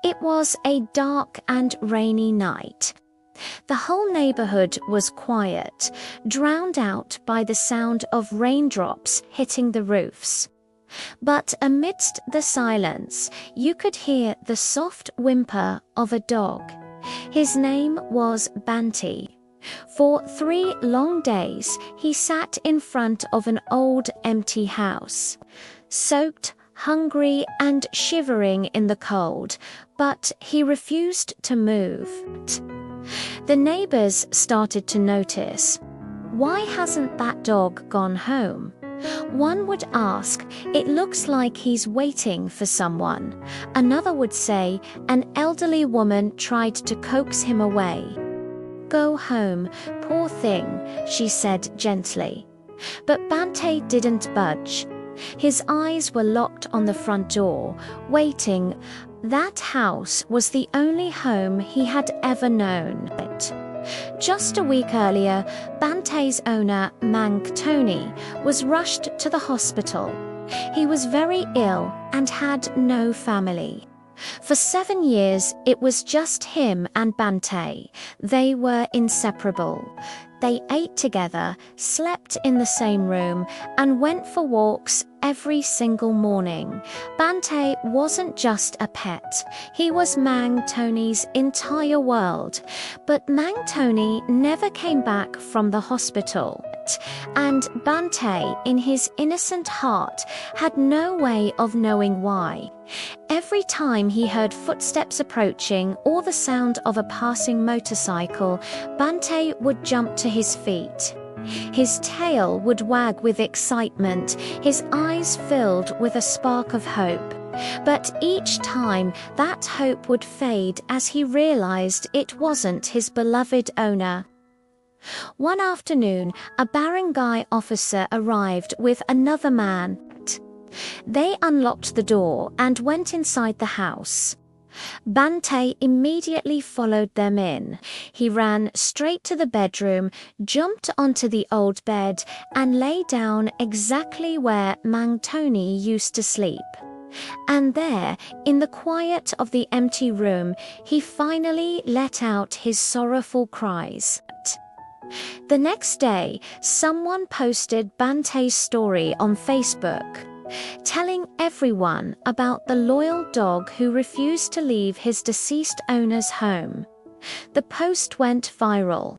It was a dark and rainy night. The whole neighborhood was quiet, drowned out by the sound of raindrops hitting the roofs. But amidst the silence, you could hear the soft whimper of a dog. His name was Bantay. For 3 long days, he sat in front of an old empty house, soaked, hungry and shivering in the cold, but he refused to move. The neighbors started to notice. Why hasn't that dog gone home? One would ask, it looks like he's waiting for someone. Another would say, an elderly woman tried to coax him away. Go home, poor thing, she said gently. But Bantay didn't budge. His eyes were locked on the front door, waiting. That house was the only home he had ever known. Just a week earlier, Bantay's owner, Mang Tony, was rushed to the hospital. He was very ill and had no family. For 7 years, it was just him and Bantay. They were inseparable. They ate together, slept in the same room, and went for walks every single morning. Bantay wasn't just a pet. He was Mang Tony's entire world. But Mang Tony never came back from the hospital. And Bantay, in his innocent heart, had no way of knowing why. Every time he heard footsteps approaching or the sound of a passing motorcycle, Bantay would jump to his feet. His tail would wag with excitement, his eyes filled with a spark of hope. But each time, that hope would fade as he realized it wasn't his beloved owner. One afternoon, a barangay officer arrived with another man. They unlocked the door and went inside the house. Bantay immediately followed them in. He ran straight to the bedroom, jumped onto the old bed, and lay down exactly where Mang Tony used to sleep. And there, in the quiet of the empty room, he finally let out his sorrowful cries. The next day, someone posted Bantay's story on Facebook, telling everyone about the loyal dog who refused to leave his deceased owner's home. The post went viral.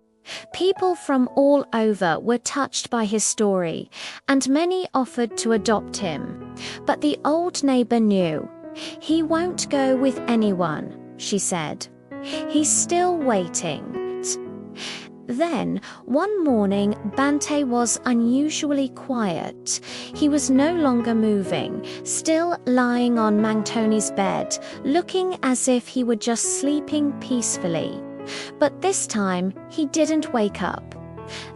People from all over were touched by his story, and many offered to adopt him. But the old neighbor knew. He won't go with anyone, she said. He's still waiting. Then, one morning, Bantay was unusually quiet. He was no longer moving, still lying on Mang Tony's bed, looking as if he were just sleeping peacefully. But this time, he didn't wake up.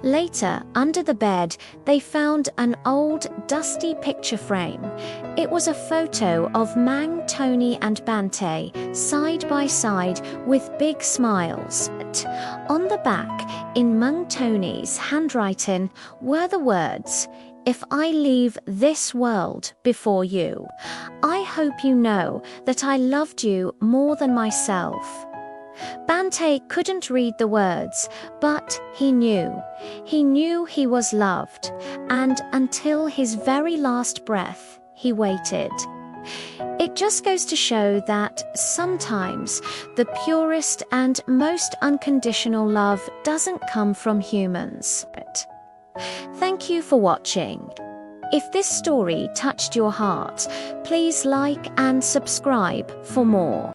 Later, under the bed, they found an old, dusty picture frame. It was a photo of Mang Tony and Bantay, side by side, with big smiles. On the back, in Mang Tony's handwriting, were the words, "If I leave this world before you, I hope you know that I loved you more than myself." Bantay couldn't read the words, but he knew. He knew he was loved, and until his very last breath, he waited. It just goes to show that sometimes the purest and most unconditional love doesn't come from humans. Thank you for watching. If this story touched your heart, please like and subscribe for more.